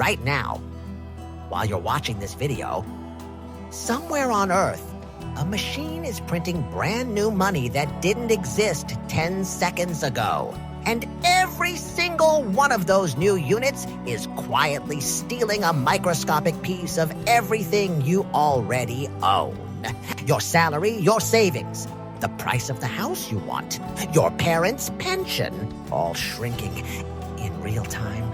right now. While you're watching this video, somewhere on Earth, a machine is printing brand new money that didn't exist 10 seconds ago. And every single one of those new units is quietly stealing a microscopic piece of everything you already own. Your salary, your savings, the price of the house you want, your parents' pension, all shrinking in real time.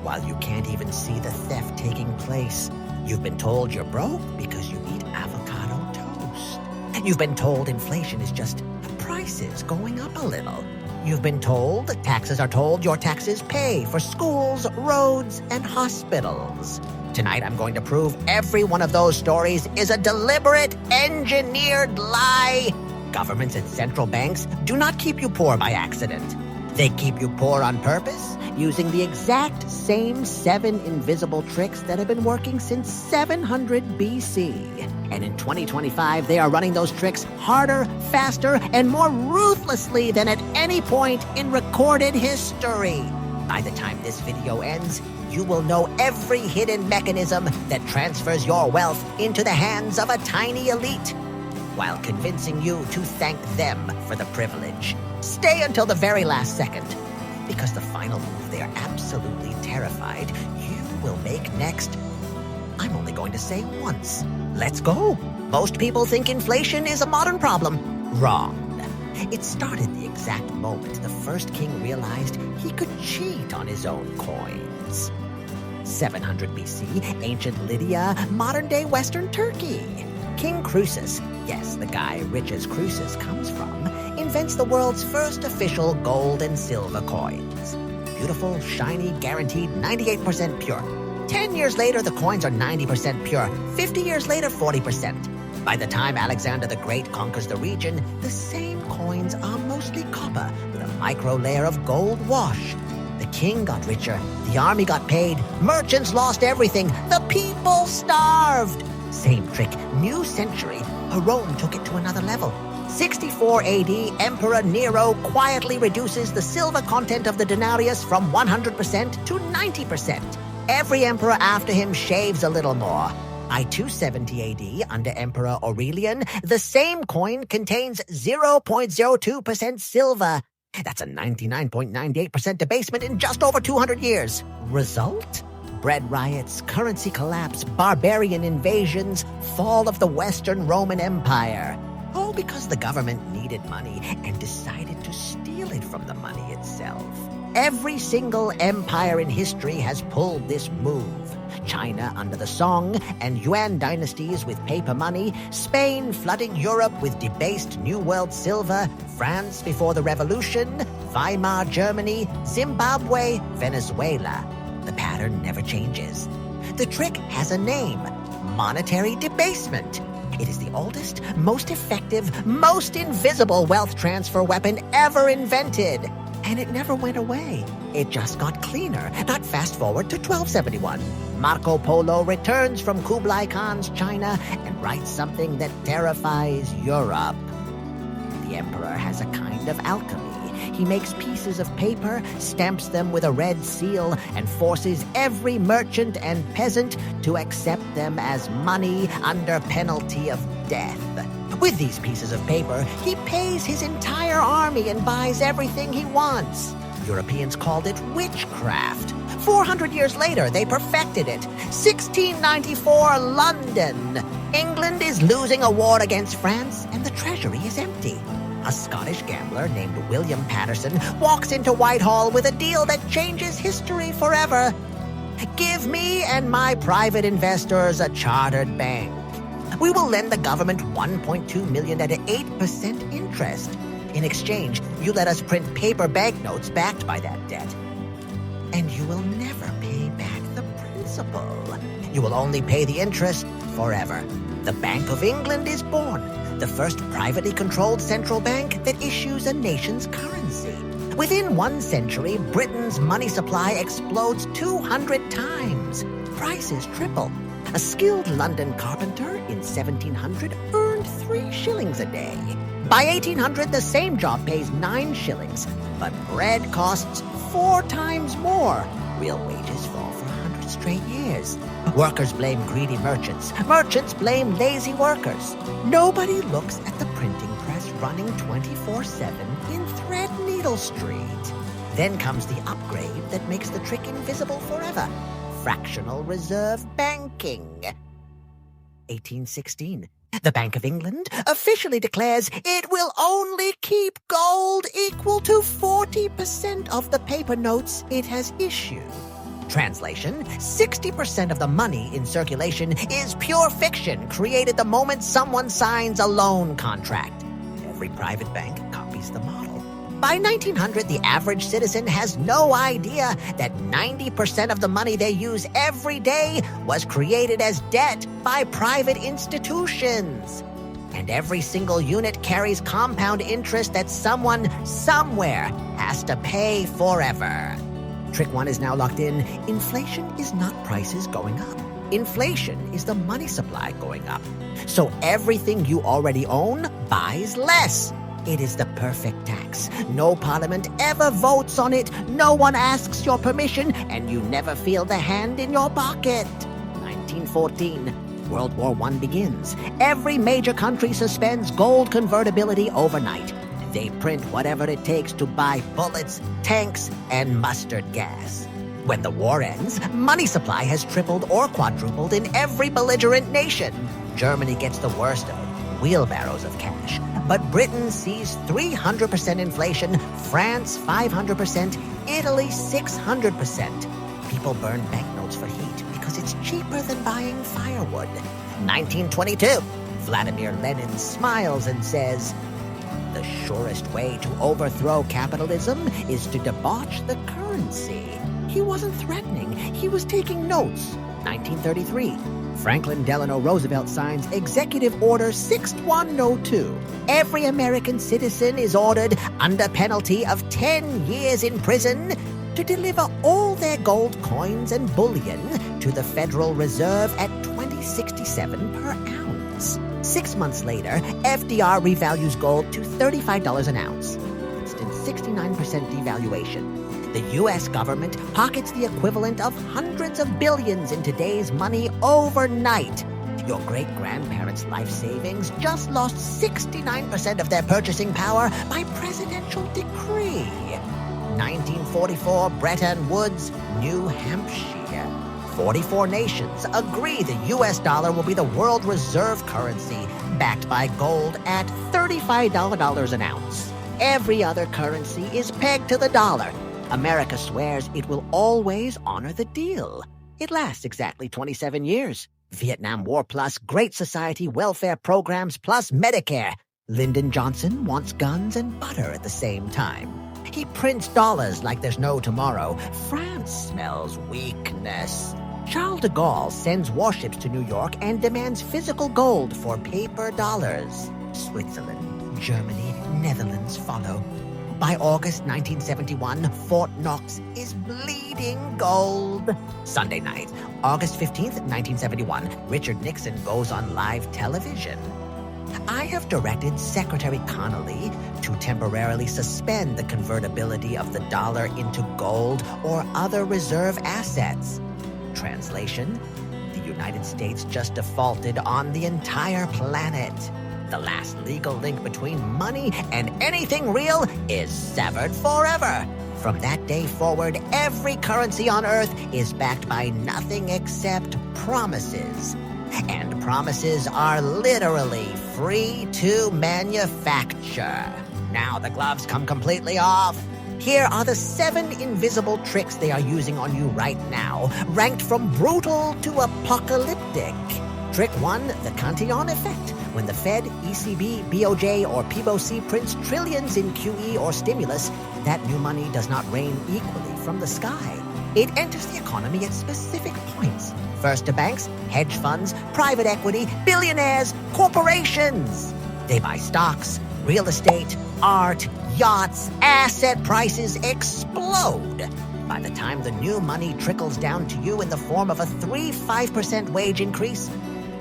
While you can't even see the theft taking place, you've been told you're broke because you eat avocado toast. You've been told inflation is just prices going up a little. You've been told taxes are told your taxes pay for schools, roads, and hospitals. Tonight, I'm going to prove every one of those stories is a deliberate, engineered lie. Governments and central banks do not keep you poor by accident. They keep you poor on purpose, using the exact same 7 invisible tricks that have been working since 700 BC. And in 2025, they are running those tricks harder, faster, and more ruthlessly than at any point in recorded history. By the time this video ends, you will know every hidden mechanism that transfers your wealth into the hands of a tiny elite, while convincing you to thank them for the privilege. Stay until the very last second, because the final move they're absolutely terrified you will make next, I'm only going to say once. Let's go. Most people think inflation is a modern problem. Wrong. It started the exact moment the first king realized he could cheat on his own coins. 700 BC, ancient Lydia, modern-day Western Turkey. King Croesus, yes, the guy rich as Croesus comes from, invents the world's first official gold and silver coins. Beautiful, shiny, guaranteed, 98% pure. 10 years later, the coins are 90% pure. 50 years later, 40%. By the time Alexander the Great conquers the region, the same coins are mostly copper with a micro layer of gold wash. The king got richer, the army got paid, merchants lost everything, the people starved. Same trick, new century, Rome took it to another level. 64 AD, Emperor Nero quietly reduces the silver content of the denarius from 100% to 90%. Every emperor after him shaves a little more. By 270 AD, under Emperor Aurelian, the same coin contains 0.02% silver. That's a 99.98% debasement in just over 200 years. Result? Bread riots, currency collapse, barbarian invasions, fall of the Western Roman Empire. All because the government needed money and decided to steal it from the money itself. Every single empire in history has pulled this move. China under the Song and Yuan dynasties with paper money, Spain flooding Europe with debased New World silver, France before the Revolution, Weimar Germany, Zimbabwe, Venezuela. The pattern never changes. The trick has a name: monetary debasement. It is the oldest, most effective, most invisible wealth transfer weapon ever invented. And it never went away. It just got cleaner. Not fast forward to 1271. Marco Polo returns from Kublai Khan's China and writes something that terrifies Europe. The emperor has a kind of alchemy. He makes pieces of paper, stamps them with a red seal, and forces every merchant and peasant to accept them as money under penalty of death. With these pieces of paper, he pays his entire army and buys everything he wants. Europeans called it witchcraft. 400 years later, they perfected it. 1694, London. England is losing a war against France, and the treasury is empty. A Scottish gambler named William Patterson walks into Whitehall with a deal that changes history forever. Give me and my private investors a chartered bank. We will lend the government $1.2 million at 8% interest. In exchange, you let us print paper banknotes backed by that debt. And you will never pay back the principal. You will only pay the interest forever. The Bank of England is born, the first privately controlled central bank that issues a nation's currency. Within 1 century, Britain's money supply explodes 200 times. Prices triple. A skilled London carpenter in 1700 earned 3 shillings a day. By 1800, the same job pays 9 shillings, but bread costs 4 times more. Real wages fall for hundreds straight years. Workers blame greedy merchants. Merchants blame lazy workers. Nobody looks at the printing press running 24/7 in Threadneedle Street. Then comes the upgrade that makes the trick invisible forever. Fractional reserve banking. 1816. The Bank of England officially declares it will only keep gold equal to 40% of the paper notes it has issued. Translation, 60% of the money in circulation is pure fiction created the moment someone signs a loan contract. Every private bank copies the model. By 1900, the average citizen has no idea that 90% of the money they use every day was created as debt by private institutions. And every single unit carries compound interest that someone somewhere has to pay forever. Trick 1 is now locked in. Inflation is not prices going up. Inflation is the money supply going up. So everything you already own buys less. It is the perfect tax. No parliament ever votes on it. No one asks your permission, and you never feel the hand in your pocket. 1914. World War I begins. Every major country suspends gold convertibility overnight. They print whatever it takes to buy bullets, tanks, and mustard gas. When the war ends, money supply has tripled or quadrupled in every belligerent nation. Germany gets the worst of it, wheelbarrows of cash. But Britain sees 300% inflation, France 500%, Italy 600%. People burn banknotes for heat because it's cheaper than buying firewood. 1922. Vladimir Lenin smiles and says, "The surest way to overthrow capitalism is to debauch the currency." He wasn't threatening. He was taking notes. 1933. Franklin Delano Roosevelt signs Executive Order 6102. Every American citizen is ordered, under penalty of 10 years in prison, to deliver all their gold coins and bullion to the Federal Reserve at $20.67 per ounce. 6 months later, FDR revalues gold to $35 an ounce. Instant 69% devaluation. The U.S. government pockets the equivalent of hundreds of billions in today's money overnight. Your great-grandparents' life savings just lost 69% of their purchasing power by presidential decree. 1944, Bretton Woods, New Hampshire. 44 nations agree the U.S. dollar will be the world reserve currency, backed by gold at $35 an ounce. Every other currency is pegged to the dollar. America swears it will always honor the deal. It lasts exactly 27 years. Vietnam War plus Great Society welfare programs plus Medicare. Lyndon Johnson wants guns and butter at the same time. He prints dollars like there's no tomorrow. France smells weakness. Charles de Gaulle sends warships to New York and demands physical gold for paper dollars. Switzerland, Germany, Netherlands follow. By August 1971, Fort Knox is bleeding gold. Sunday night, August 15th, 1971, Richard Nixon goes on live television. I have directed Secretary Connolly to temporarily suspend the convertibility of the dollar into gold or other reserve assets. Translation, the United States just defaulted on the entire planet. The last legal link between money and anything real is severed forever. From that day forward, every currency on Earth is backed by nothing except promises. And promises are literally free to manufacture. Now the gloves come completely off. Here are the 7 invisible tricks they are using on you right now, ranked from brutal to apocalyptic. Trick 1, the Cantillon Effect. When the Fed, ECB, BOJ, or PBOC prints trillions in QE or stimulus, that new money does not rain equally from the sky. It enters the economy at specific points. First to banks, hedge funds, private equity, billionaires, corporations. They buy stocks, real estate, art, yachts, asset prices explode. By the time the new money trickles down to you in the form of a 3-5% wage increase,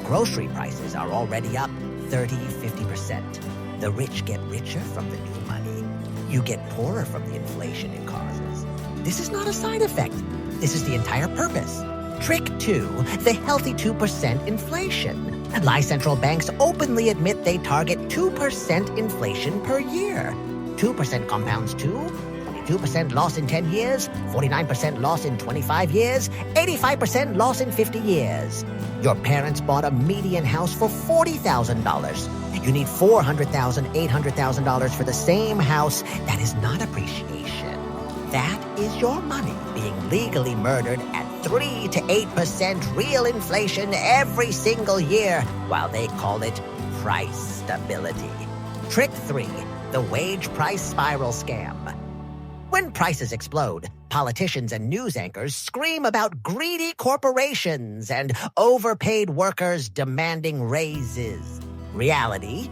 grocery prices are already up 30-50%. The rich get richer from the new money. You get poorer from the inflation it causes. This is not a side effect. This is the entire purpose. Trick 2, the healthy 2% inflation. Lie central banks openly admit they target 2% inflation per year. 2% compounds to 22% loss in 10 years, 49% loss in 25 years, 85% loss in 50 years. Your parents bought a median house for $40,000. You need $400,000, $800,000 for the same house. That is not appreciation. That is your money being legally murdered at 3 to 8% real inflation every single year, while they call it price stability. Trick 3, the wage price spiral scam. When prices explode, politicians and news anchors scream about greedy corporations and overpaid workers demanding raises. Reality?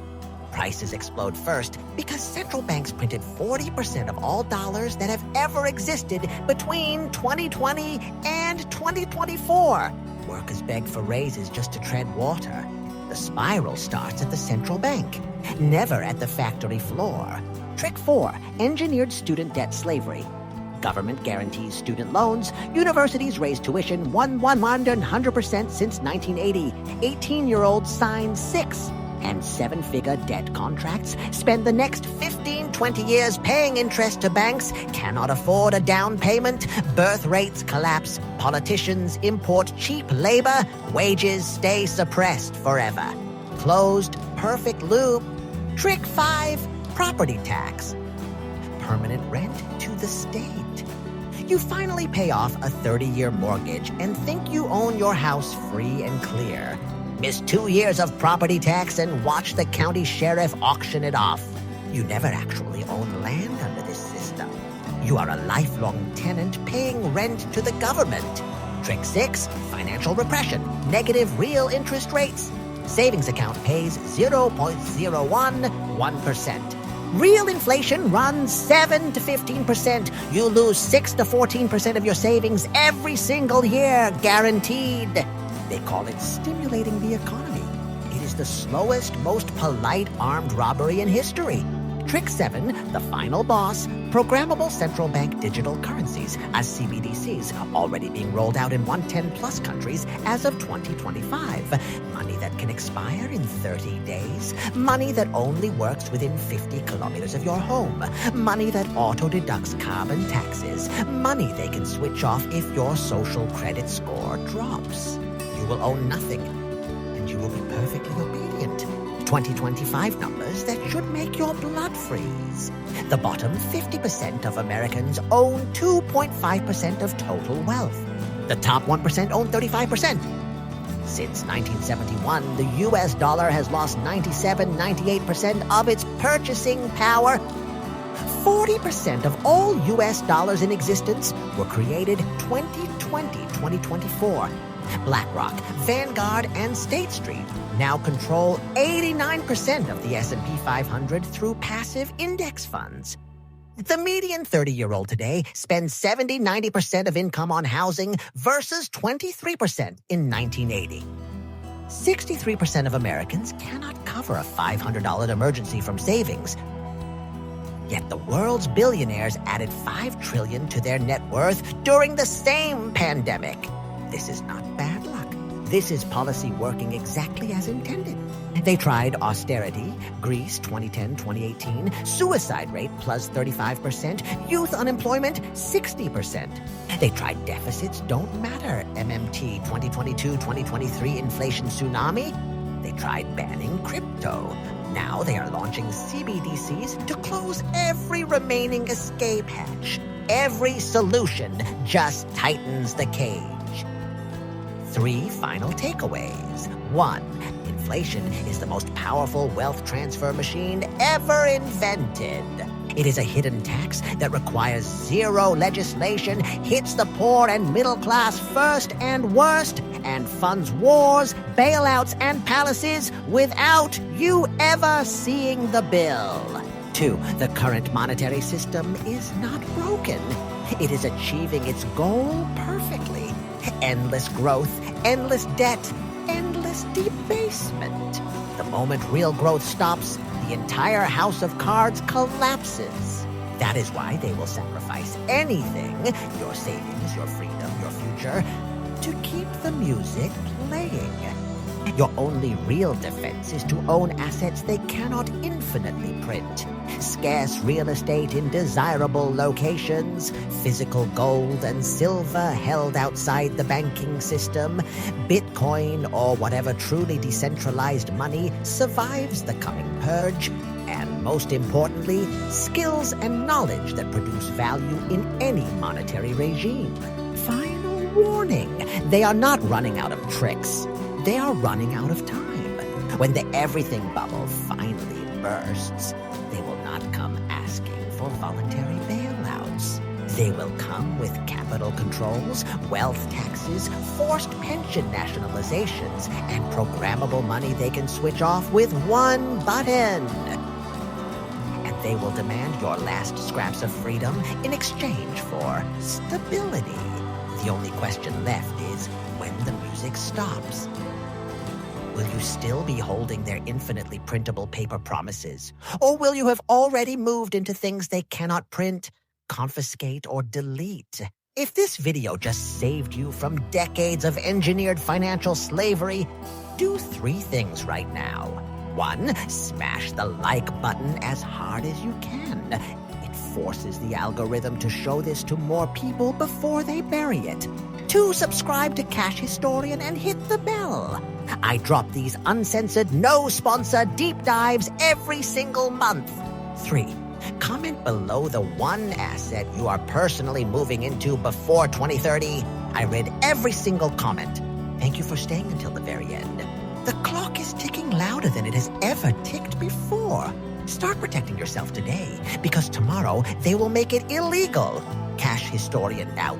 Prices explode first because central banks printed 40% of all dollars that have ever existed between 2020 and 2024. Workers begged for raises just to tread water. The spiral starts at the central bank, never at the factory floor. Trick 4, engineered student debt slavery. Government guarantees student loans. Universities raise tuition 100% since 1980. 18-year-olds sign 6 and 7-figure debt contracts, spend the next 15-20 years paying interest to banks, cannot afford a down payment, birth rates collapse, politicians import cheap labor, wages stay suppressed forever. Closed perfect loop. Trick 5, property tax. Permanent rent to the state. You finally pay off a 30-year mortgage and think you own your house free and clear. Miss 2 years of property tax and watch the county sheriff auction it off. You never actually own land under this system. You are a lifelong tenant paying rent to the government. Trick 6, financial repression, negative real interest rates. Savings account pays 0.011%. Real inflation runs 7 to 15%. You lose 6 to 14% of your savings every single year, guaranteed. They call it stimulating the economy. It is the slowest, most polite armed robbery in history. Trick 7, the final boss, programmable central bank digital currencies, as CBDCs, already being rolled out in 110-plus countries as of 2025. Money that can expire in 30 days. Money that only works within 50 kilometers of your home. Money that auto-deducts carbon taxes. Money they can switch off if your social credit score drops. You will own nothing, and you will be perfectly obedient. 2025 numbers that should make your blood freeze. The bottom 50% of Americans own 2.5% of total wealth. The top 1% own 35%. Since 1971, the U.S. dollar has lost 98% of its purchasing power. 40% of all U.S. dollars in existence were created 2020-2024. BlackRock, Vanguard, and State Street now control 89% of the S&P 500 through passive index funds. The median 30-year-old today spends 70-90% of income on housing versus 23% in 1980. 63% of Americans cannot cover a $500 emergency from savings. Yet the world's billionaires added $5 trillion to their net worth during the same pandemic. This is not bad luck. This is policy working exactly as intended. They tried austerity, Greece 2010-2018, suicide rate plus 35%, youth unemployment 60%. They tried deficits don't matter, MMT 2022-2023 inflation tsunami. They tried banning crypto. Now they are launching CBDCs to close every remaining escape hatch. Every solution just tightens the cage. 3 final takeaways. 1. Inflation is the most powerful wealth transfer machine ever invented. It is a hidden tax that requires zero legislation, hits the poor and middle class first and worst, and funds wars, bailouts, and palaces without you ever seeing the bill. 2. The current monetary system is not broken. It is achieving its goal perfectly. Endless growth, endless debt, endless debasement. The moment real growth stops, the entire house of cards collapses. That is why they will sacrifice anything, your savings, your freedom, your future. to keep the music playing. Your only real defense is to own assets they cannot infinitely print. Scarce real estate in desirable locations, physical gold and silver held outside the banking system, Bitcoin or whatever truly decentralized money survives the coming purge, and most importantly, skills and knowledge that produce value in any monetary regime. Final warning, they are not running out of tricks. They are running out of time. When the everything bubble finally bursts, they will not come asking for voluntary bailouts. They will come with capital controls, wealth taxes, forced pension nationalizations, and programmable money they can switch off with one button. And they will demand your last scraps of freedom in exchange for stability. The only question left is when the music stops. Will you still be holding their infinitely printable paper promises? Or will you have already moved into things they cannot print, confiscate, or delete? If this video just saved you from decades of engineered financial slavery, do 3 things right now. 1, smash the like button as hard as you can. It forces the algorithm to show this to more people before they bury it. 2, subscribe to Cash Historian and hit the bell. I drop these uncensored, no-sponsor deep dives every single month. 3, comment below the one asset you are personally moving into before 2030. I read every single comment. Thank you for staying until the very end. The clock is ticking louder than it has ever ticked before. Start protecting yourself today, because tomorrow they will make it illegal. Cash Historian out.